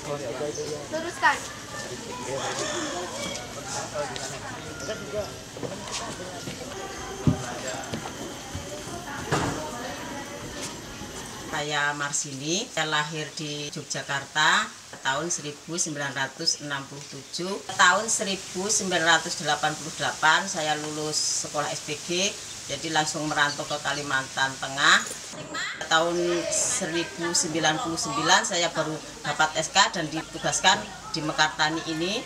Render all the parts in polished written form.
Teruskan. Saya Marsini, saya lahir di Yogyakarta tahun 1967. Tahun 1988 saya lulus sekolah SPG, jadi langsung merantau ke Kalimantan Tengah. Tahun 1999 saya baru dapat SK dan ditugaskan di Mekartani ini.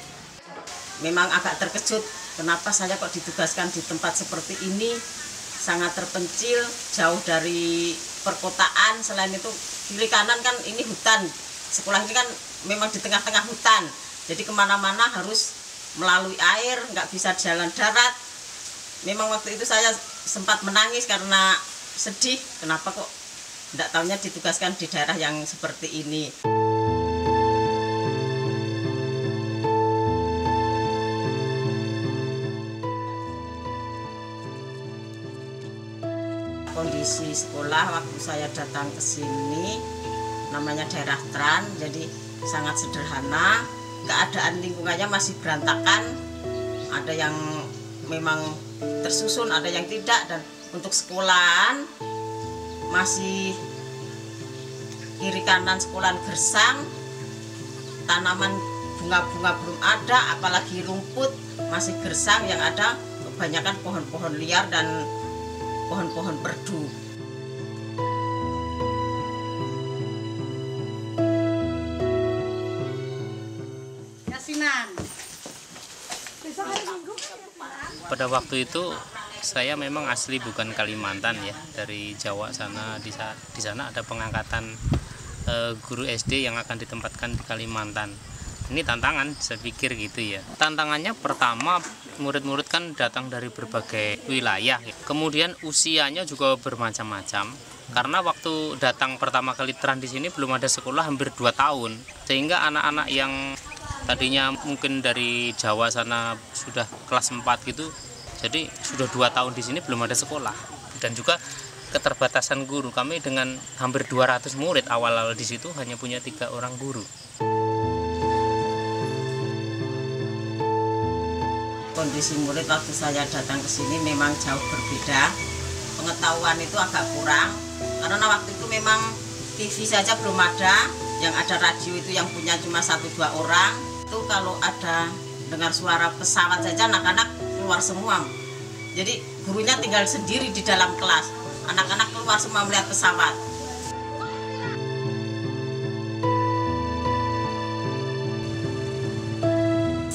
Memang agak terkejut, kenapa saya kok ditugaskan di tempat seperti ini, sangat terpencil, jauh dari perkotaan. Selain itu kiri kanan kan ini hutan, sekolah ini kan memang di tengah-tengah hutan, jadi kemana-mana harus melalui air, nggak bisa jalan darat. Memang waktu itu saya sempat menangis karena sedih, kenapa kok nggak tahunya ditugaskan di daerah yang seperti ini. Kondisi sekolah waktu saya datang ke sini, namanya daerah Tran, jadi sangat sederhana. Keadaan lingkungannya masih berantakan, ada yang memang tersusun, ada yang tidak. Dan untuk sekolahan masih kiri kanan sekolahan gersang, tanaman bunga-bunga belum ada, apalagi rumput masih gersang. Yang ada kebanyakan pohon-pohon liar dan pohon-pohon perdu. Yasinan. Pada waktu itu saya memang asli bukan Kalimantan ya, dari Jawa sana. Di sana ada pengangkatan guru SD yang akan ditempatkan di Kalimantan. Ini tantangan, saya pikir gitu ya. Tantangannya pertama, murid-murid kan datang dari berbagai wilayah. Kemudian usianya juga bermacam-macam. Karena waktu datang pertama kali Tran di sini belum ada sekolah hampir 2 tahun. Sehingga anak-anak yang tadinya mungkin dari Jawa sana sudah kelas 4 gitu, jadi sudah 2 tahun di sini belum ada sekolah. Dan juga keterbatasan guru, kami dengan hampir 200 murid awal-awal di situ hanya punya 3 orang guru. Kondisi murid waktu saya datang ke sini memang jauh berbeda. Pengetahuan itu agak kurang, karena waktu itu memang TV saja belum ada, yang ada radio itu yang punya cuma 1-2 orang. Itu kalau ada dengar suara pesawat saja anak-anak keluar semua. Jadi gurunya tinggal sendiri di dalam kelas, anak-anak keluar semua melihat pesawat.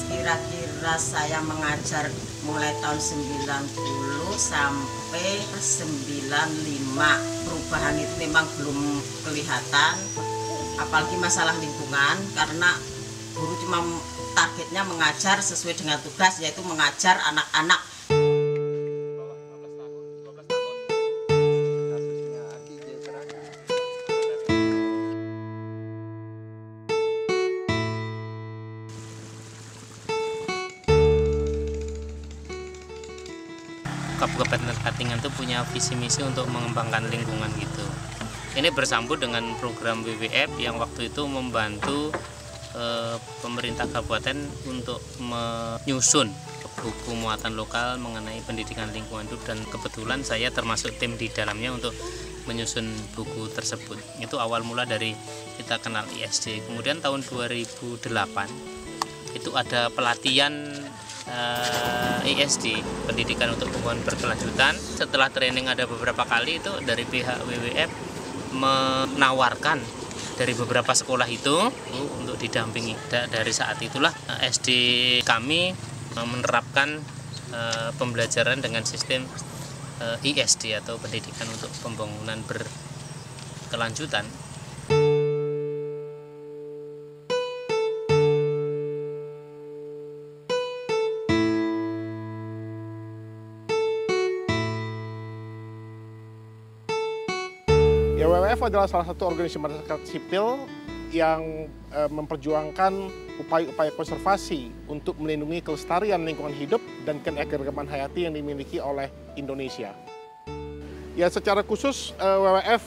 Kira-kira saya mengajar mulai tahun 90 sampai 95. Perubahan itu memang belum kelihatan, apalagi masalah lingkungan, karena guru cuma targetnya mengajar sesuai dengan tugas, yaitu mengajar anak-anak. Kabupaten Katingan itu punya visi misi untuk mengembangkan lingkungan gitu. Ini bersambut dengan program WWF yang waktu itu membantu pemerintah kabupaten untuk menyusun buku muatan lokal mengenai pendidikan lingkungan hidup, dan kebetulan saya termasuk tim di dalamnya untuk menyusun buku tersebut. Itu awal mula dari kita kenal ISD. Kemudian tahun 2008 itu ada pelatihan ISD, pendidikan untuk pembangunan berkelanjutan. Setelah training ada beberapa kali, itu dari pihak WWF menawarkan dari beberapa sekolah itu untuk didampingi. Dari saat itulah SD kami menerapkan pembelajaran dengan sistem ISD atau pendidikan untuk pembangunan berkelanjutan. Ya, WWF adalah salah satu organisasi masyarakat sipil yang memperjuangkan upaya-upaya konservasi untuk melindungi kelestarian lingkungan hidup dan keanekaragaman hayati yang dimiliki oleh Indonesia. Ya, secara khusus WWF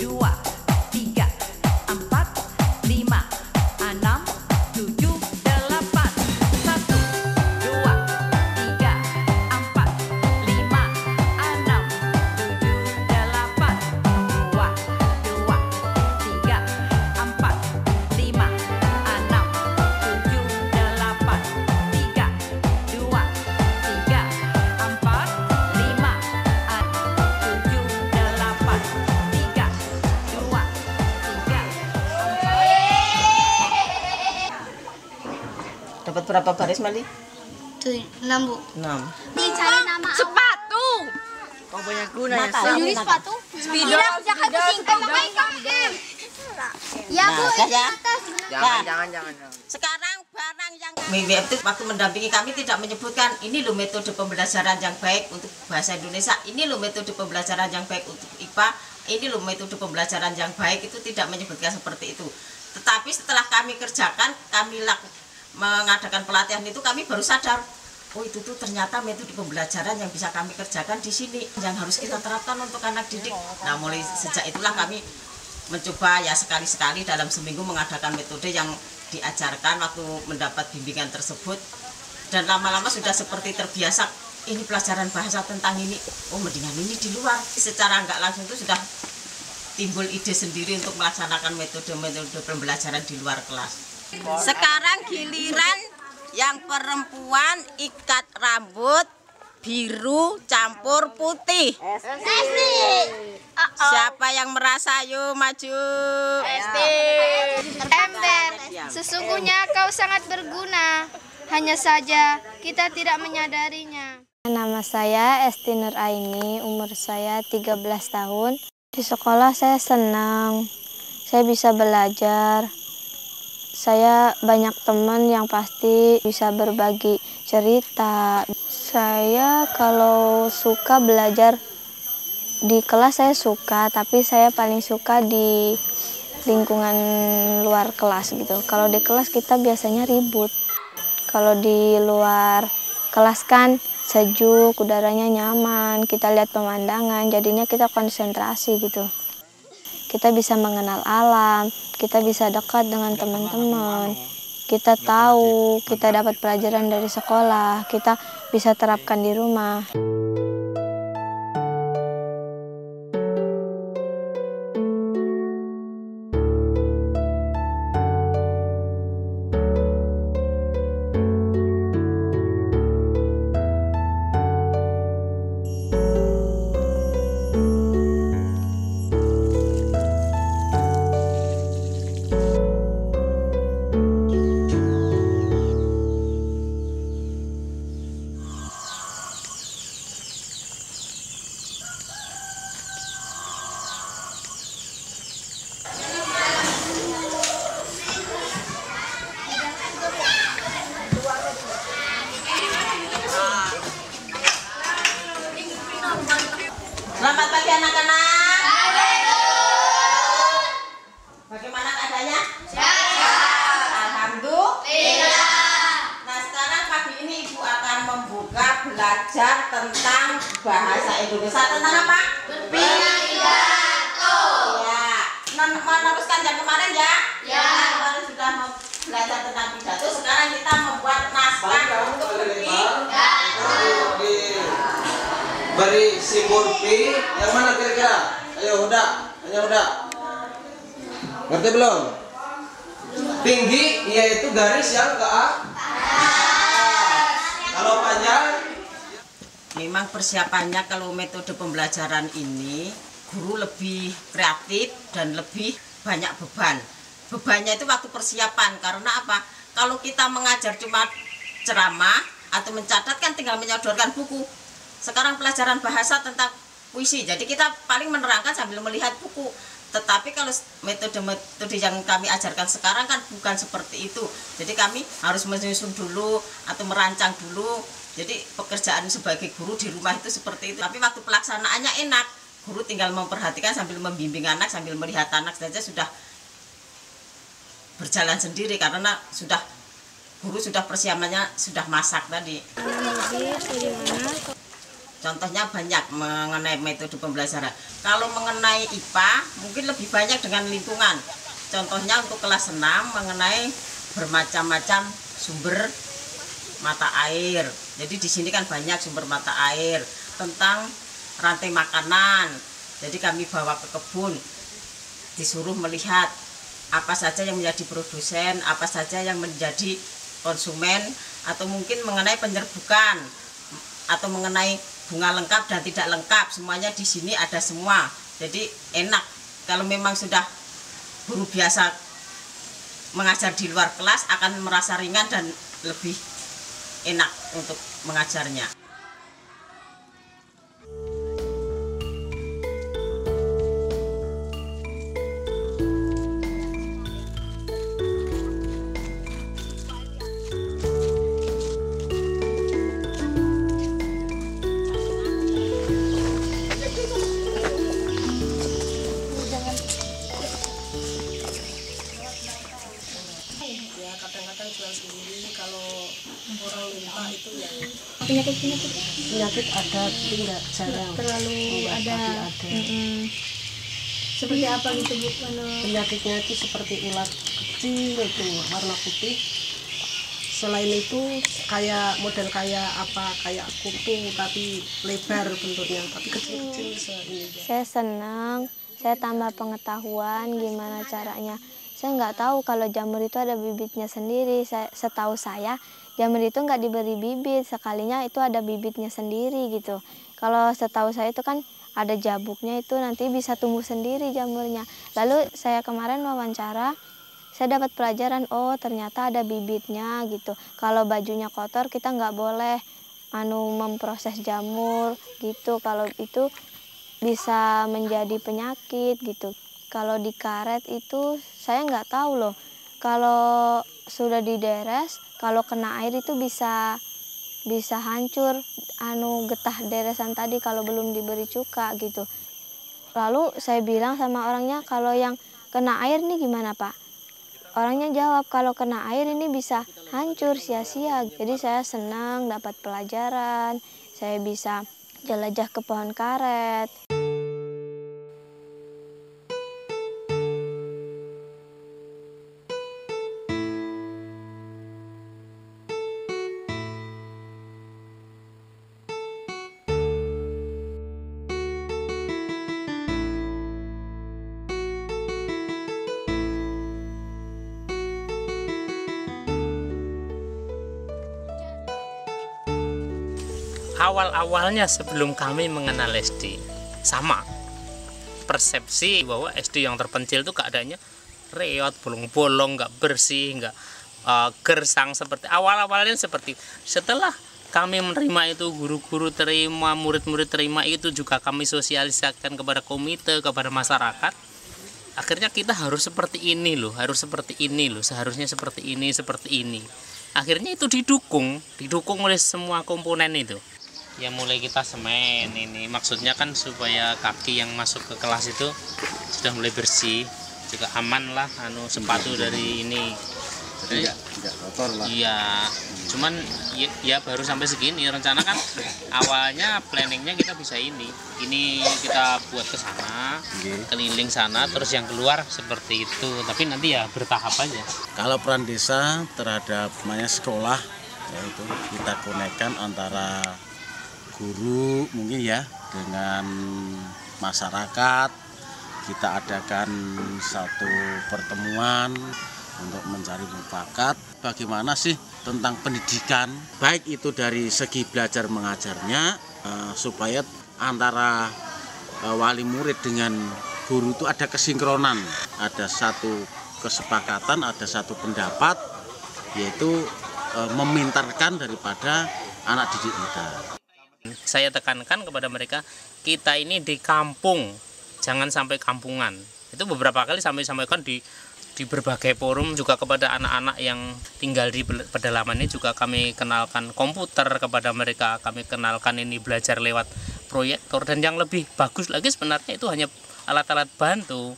dua, tiga, empat, lima, enam, tujuh, delapan. Satu, dua, tiga, empat, lima, enam, tujuh, delapan. Dua, tiga, empat, lima, enam, tujuh, delapan. Tiga, dua, tiga, empat, lima, tujuh, delapan. Tiga, dua, tiga, Dapat berapa baris, Mali? 6, Bu. 6. Dicari nama Sepatu. Oh banyak guna ya. Juri sepatu. Tidak, jangan kusingkan Ya, Bu, Nah, ini ya. atas. Jangan. Sekarang barang yang WWF itu waktu mendampingi kami tidak menyebutkan ini loh metode pembelajaran yang baik untuk bahasa Indonesia, ini loh metode pembelajaran yang baik untuk IPA, ini loh metode pembelajaran yang baik, itu tidak menyebutkan seperti itu. Tetapi setelah kami kerjakan, kami mengadakan pelatihan itu, kami baru sadar, oh itu tuh ternyata metode pembelajaran yang bisa kami kerjakan di sini, yang harus kita terapkan untuk anak didik. Nah, mulai sejak itulah kami mencoba ya sekali-sekali dalam seminggu mengadakan metode yang diajarkan waktu mendapat bimbingan tersebut, dan lama-lama sudah seperti terbiasa, ini pelajaran bahasa tentang ini, oh mendingan ini di luar. Secara nggak langsung itu sudah timbul ide sendiri untuk melaksanakan metode-metode pembelajaran di luar kelas. Sekarang giliran yang perempuan ikat rambut biru campur putih. Siapa yang merasa, yuk maju. Ember, sesungguhnya kau sangat berguna. Hanya saja kita tidak menyadarinya. Nama saya Esti Nur Aini, umur saya 13 tahun. Di sekolah saya senang, saya bisa belajar. Saya banyak teman yang pasti bisa berbagi cerita. Saya kalau suka belajar di kelas saya suka, tapi saya paling suka di lingkungan luar kelas gitu. Kalau di kelas kita biasanya ribut. Kalau di luar kelas kan sejuk, udaranya nyaman, kita lihat pemandangan, jadinya kita konsentrasi gitu. Kita bisa mengenal alam, kita bisa dekat dengan teman-teman, kita tahu, kita dapat pelajaran dari sekolah, kita bisa terapkan di rumah. Selamat pagi anak-anak. Bagaimana keadaannya? Sehat. Alhamdulillah. Nah, sekarang pagi ini Ibu akan membuka belajar tentang bahasa Indonesia. Tentang apa? Berpidato. Ya. Meneruskan yang kemarin ya? Ya. Kemarin sudah belajar tentang pidato. Sekarang kita membuat naskah untuk berpidato. Beri simbol P yang mana kira-kira? Ayo udah, ngerti belum? Tinggi yaitu garis yang ke atas. Kalau panjang, memang persiapannya kalau metode pembelajaran ini guru lebih kreatif dan lebih banyak beban. Bebannya itu waktu persiapan, karena apa? Kalau kita mengajar cuma ceramah atau mencatat kan tinggal menyodorkan buku. Sekarang pelajaran bahasa tentang puisi, jadi kita paling menerangkan sambil melihat buku. Tetapi kalau metode yang kami ajarkan sekarang kan bukan seperti itu. Jadi kami harus menyusun dulu atau merancang dulu. Jadi pekerjaan sebagai guru di rumah itu seperti itu. Tapi waktu pelaksanaannya enak. Guru tinggal memperhatikan sambil membimbing anak, sambil melihat anak saja sudah berjalan sendiri karena guru sudah persiapannya sudah masak tadi. Contohnya banyak mengenai metode pembelajaran. Kalau mengenai IPA mungkin lebih banyak dengan lingkungan. Contohnya untuk kelas 6 mengenai bermacam-macam sumber mata air. Jadi di sini kan banyak sumber mata air tentang rantai makanan. Jadi kami bawa ke kebun, disuruh melihat apa saja yang menjadi produsen, apa saja yang menjadi konsumen, atau mungkin mengenai penyerbukan atau mengenai bunga lengkap dan tidak lengkap, semuanya di sini ada semua. Jadi enak kalau memang sudah guru biasa mengajar di luar kelas akan merasa ringan dan lebih enak untuk mengajarnya. Kadang-kadang jual sendiri, kalau orang minta itu ya penyakit ada tapi nggak jarang terlalu ada. Seperti apa gitu Bu? Penyakitnya itu seperti ulat kecil itu warna putih. Selain itu kayak model kayak kutu tapi lebar bentuknya, tapi kecil-kecil ini. Saya senang, saya tambah pengetahuan gimana caranya. Saya nggak tahu kalau jamur itu ada bibitnya sendiri. Setahu saya jamur itu nggak diberi bibit, sekalinya itu ada bibitnya sendiri gitu. Kalau setahu saya itu kan ada jabuknya, itu nanti bisa tumbuh sendiri jamurnya. Lalu saya kemarin wawancara, saya dapat pelajaran, oh ternyata ada bibitnya gitu. Kalau bajunya kotor kita nggak boleh memproses jamur gitu. Kalau itu bisa menjadi penyakit gitu. Kalau di karet itu saya nggak tahu loh. Kalau sudah dideres, kalau kena air itu bisa hancur getah deresan tadi kalau belum diberi cuka gitu. Lalu saya bilang sama orangnya, kalau yang kena air nih gimana Pak? Orangnya jawab, kalau kena air ini bisa hancur sia-sia. Jadi saya senang dapat pelajaran, saya bisa jelajah ke pohon karet. Awal-awalnya sebelum kami mengenal SD, sama persepsi bahwa SD yang terpencil itu keadaannya reot, bolong-bolong, nggak bersih, nggak gersang seperti awal-awalnya seperti. Setelah kami menerima itu, guru-guru terima, murid-murid terima, itu juga kami sosialisasikan kepada komite, kepada masyarakat. Akhirnya kita harus seperti ini loh, seharusnya seperti ini. Akhirnya itu didukung oleh semua komponen itu. Ya mulai kita semen ini, maksudnya kan supaya kaki yang masuk ke kelas itu sudah mulai bersih, juga aman lah, sepatu dari ini. Jadi tidak kotor lah. Iya, cuman ya baru sampai segini. Rencana kan awalnya planningnya kita bisa ini kita buat ke sana, keliling sana, terus yang keluar seperti itu. Tapi nanti ya bertahap aja. Kalau peran desa terhadap sekolah, yaitu kita konekkan antara guru mungkin ya dengan masyarakat. Kita adakan satu pertemuan untuk mencari mufakat bagaimana sih tentang pendidikan, baik itu dari segi belajar mengajarnya, supaya antara wali murid dengan guru itu ada kesinkronan, ada satu kesepakatan, ada satu pendapat, yaitu memintarkan daripada anak didik kita. Saya tekankan kepada mereka, kita ini di kampung, jangan sampai kampungan. Itu beberapa kali sampaikan di berbagai forum, juga kepada anak-anak yang tinggal di pedalaman ini juga kami kenalkan komputer kepada mereka, kami kenalkan ini belajar lewat proyektor, dan yang lebih bagus lagi sebenarnya itu hanya alat-alat bantu.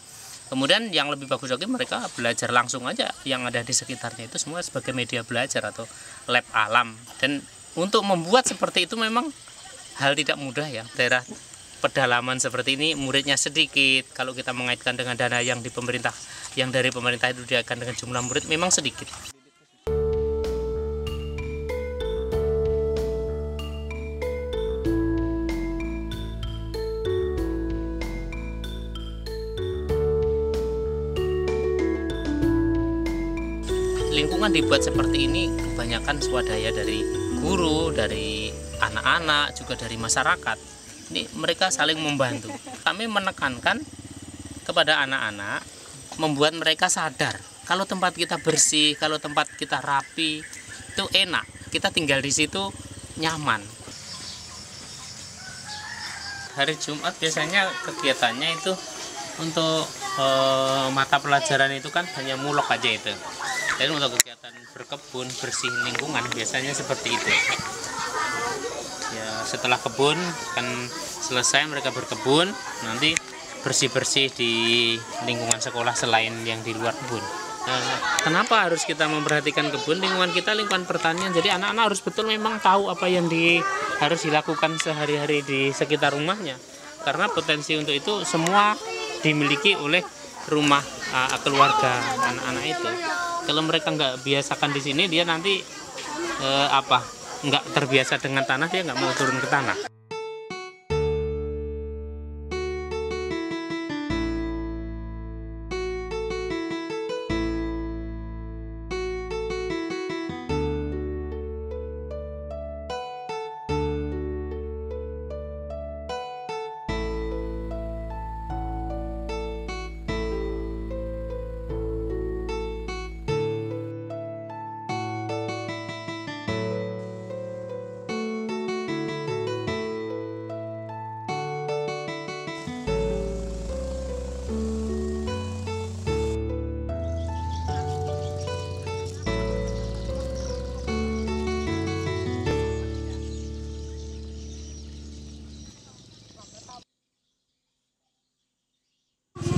Kemudian yang lebih bagus lagi mereka belajar langsung aja yang ada di sekitarnya, itu semua sebagai media belajar atau lab alam. Dan untuk membuat seperti itu memang hal tidak mudah ya. Daerah pedalaman seperti ini muridnya sedikit, kalau kita mengaitkan dengan dana yang dari pemerintah itu diakan dengan jumlah murid memang sedikit. Lingkungan dibuat seperti ini kebanyakan swadaya dari guru, dari anak-anak, juga dari masyarakat. Ini mereka saling membantu. Kami menekankan kepada anak-anak, membuat mereka sadar kalau tempat kita bersih, kalau tempat kita rapi, itu enak. Kita tinggal di situ nyaman. Hari Jumat biasanya kegiatannya itu untuk mata pelajaran itu kan hanya mulok aja itu. Jadi untuk kegiatan berkebun, bersih lingkungan biasanya seperti itu. Ya, setelah kebun kan selesai mereka berkebun, nanti bersih-bersih di lingkungan sekolah selain yang di luar kebun. Kenapa harus kita memperhatikan kebun? Lingkungan kita lingkungan pertanian, jadi anak-anak harus betul memang tahu apa yang harus dilakukan sehari-hari di sekitar rumahnya. Karena potensi untuk itu semua dimiliki oleh rumah keluarga anak-anak itu. Kalau mereka nggak biasakan di sini, dia nanti nggak terbiasa dengan tanah, dia nggak mau turun ke tanah.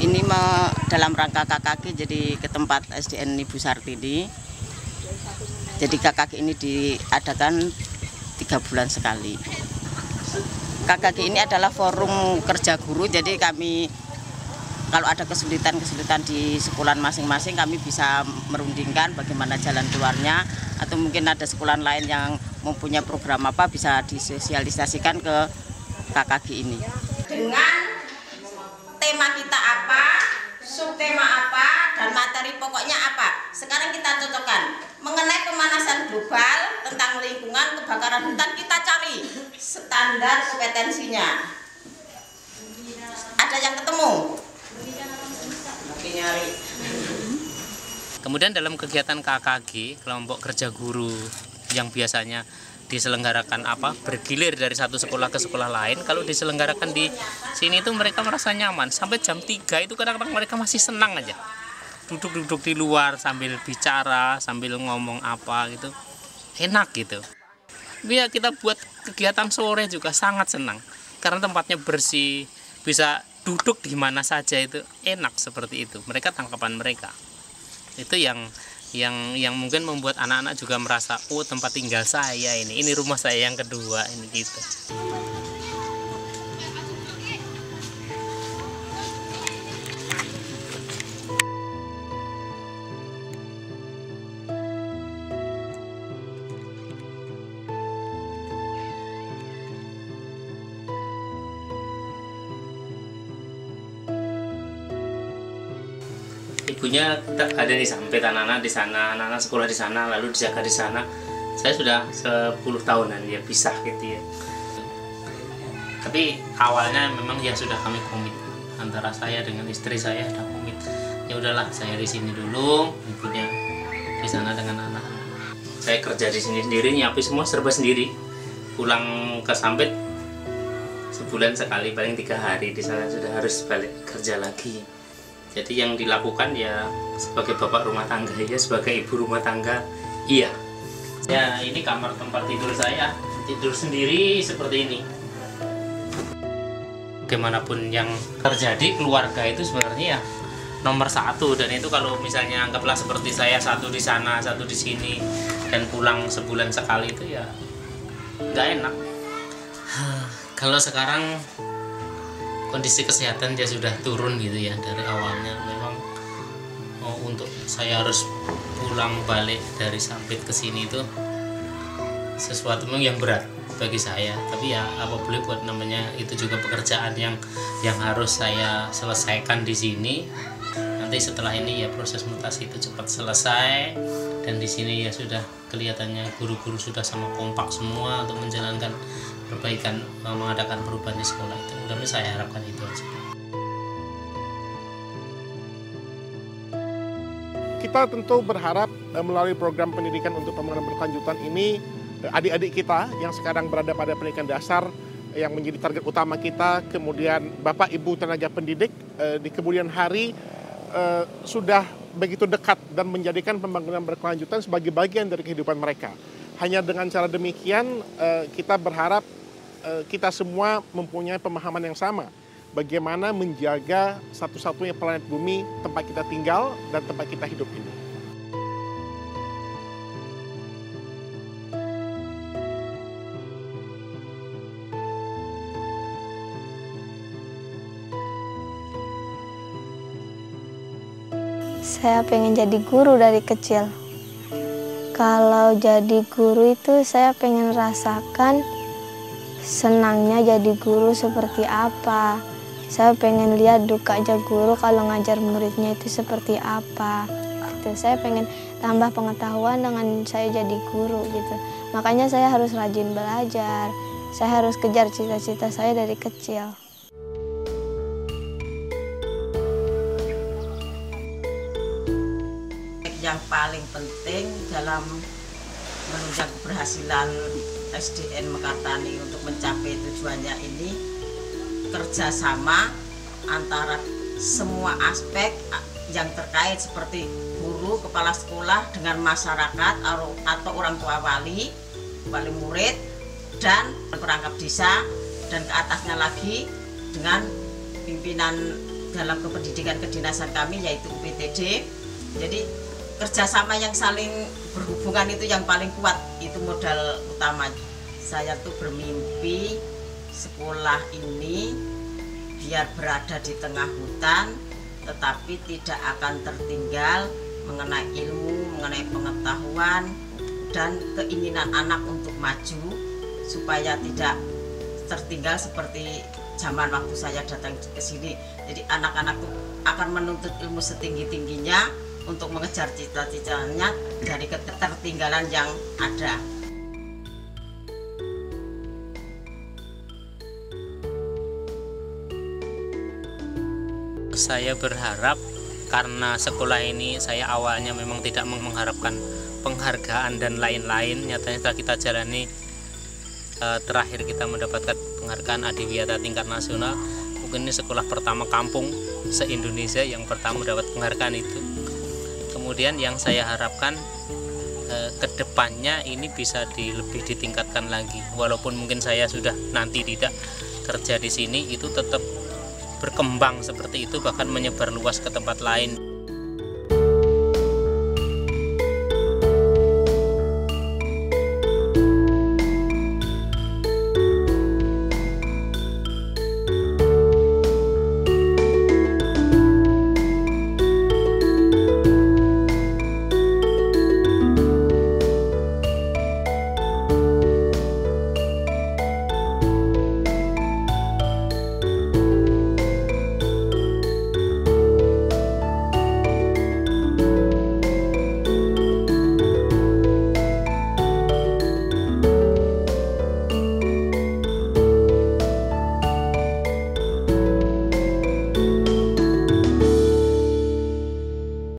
Ini dalam rangka KKG, jadi ke tempat SDN Ibu Sartini. Jadi KKG ini diadakan 3 bulan sekali. KKG ini adalah forum kerja guru, jadi kami kalau ada kesulitan-kesulitan di sekolah masing-masing, kami bisa merundingkan bagaimana jalan keluarnya, atau mungkin ada sekolah lain yang mempunyai program apa bisa disosialisasikan ke KKG ini. Dengan tema kita apa, subtema apa, dan materi pokoknya apa. Sekarang kita cocokkan mengenai pemanasan global, tentang lingkungan, kebakaran hutan, kita cari standar kompetensinya. Ada yang ketemu? Nyari. Kemudian dalam kegiatan KKG, kelompok kerja guru yang biasanya diselenggarakan bergilir dari satu sekolah ke sekolah lain, kalau diselenggarakan di sini itu mereka merasa nyaman. Sampai jam 3 itu kadang-kadang mereka masih senang aja duduk-duduk di luar sambil bicara, sambil ngomong apa gitu, enak gitu. Ya, kita buat kegiatan sore juga sangat senang karena tempatnya bersih, bisa duduk di mana saja, itu enak seperti itu. Mereka tangkapan mereka itu yang mungkin membuat anak-anak juga merasa, oh tempat tinggal saya ini rumah saya yang kedua ini gitu. Ibunya ada di samping, anak-anak di sana, anak-anak sekolah di sana, lalu dijaga di sana. Saya sudah 10 tahunan ya pisah gitu ya. Tapi awalnya memang ya sudah kami komit, antara saya dengan istri saya ada komit. Ya udahlah, saya di sini dulu, ibunya di sana dengan anak-anak. Saya kerja di sini sendiri, nyiapin semua serba sendiri. Pulang ke Sampit sebulan sekali, paling 3 hari di sana sudah harus balik kerja lagi. Jadi yang dilakukan ya sebagai bapak rumah tangga, ya sebagai ibu rumah tangga, iya. Ya ini kamar tempat tidur saya, tidur sendiri seperti ini. Bagaimanapun yang terjadi, keluarga itu sebenarnya ya nomor 1, dan itu kalau misalnya anggaplah seperti saya, satu di sana, satu di sini, dan pulang sebulan sekali itu ya nggak enak. Kalau sekarang kondisi kesehatan dia sudah turun gitu ya, dari awalnya memang untuk saya harus pulang balik dari Sampit ke sini itu sesuatu yang berat bagi saya, tapi ya apa boleh buat, namanya itu juga pekerjaan yang harus saya selesaikan di sini. Nanti setelah ini ya proses mutasi itu cepat selesai, dan di sini ya sudah kelihatannya guru-guru sudah sama kompak semua untuk menjalankan perbaikan, mengadakan perubahan di sekolah itu. Mudah-mudahan saya harapkan itu aja. Kita tentu berharap melalui program pendidikan untuk pembangunan berkelanjutan ini, adik-adik kita yang sekarang berada pada pendidikan dasar yang menjadi target utama kita, kemudian Bapak Ibu tenaga pendidik di kemudian hari sudah begitu dekat dan menjadikan pembangunan berkelanjutan sebagai bagian dari kehidupan mereka. Hanya dengan cara demikian kita berharap kita semua mempunyai pemahaman yang sama bagaimana menjaga satu-satunya planet bumi tempat kita tinggal dan tempat kita hidup ini. Saya pengen jadi guru dari kecil. Kalau jadi guru itu saya pengen rasakan senangnya jadi guru seperti apa. Saya pengen lihat dukanya guru kalau ngajar muridnya itu seperti apa. Gitu. Saya pengen tambah pengetahuan dengan saya jadi guru gitu. Makanya saya harus rajin belajar. Saya harus kejar cita-cita saya dari kecil. Yang paling penting dalam menunjang keberhasilan SDN Mekartani untuk mencapai tujuannya ini, kerjasama antara semua aspek yang terkait seperti guru, kepala sekolah dengan masyarakat atau orang tua wali murid, dan perangkat desa, dan ke atasnya lagi dengan pimpinan dalam kependidikan kedinasan kami yaitu UPTD. Jadi kerjasama yang saling berhubungan itu yang paling kuat, itu modal utama. Saya tuh bermimpi sekolah ini biar berada di tengah hutan tetapi tidak akan tertinggal mengenai ilmu, mengenai pengetahuan dan keinginan anak untuk maju, supaya tidak tertinggal seperti zaman waktu saya datang ke sini. Jadi anak-anak tuh akan menuntut ilmu setinggi-tingginya untuk mengejar cita-citanya dari ketertinggalan yang ada. Saya berharap karena sekolah ini saya awalnya memang tidak mengharapkan penghargaan dan lain-lain. Nyatanya setelah kita jalani, terakhir kita mendapatkan penghargaan Adiwiyata tingkat nasional. Mungkin ini sekolah pertama kampung se-Indonesia yang pertama mendapat penghargaan itu. Kemudian yang saya harapkan kedepannya ini bisa lebih ditingkatkan lagi. Walaupun mungkin saya sudah nanti tidak kerja di sini, itu tetap berkembang seperti itu, bahkan menyebar luas ke tempat lain.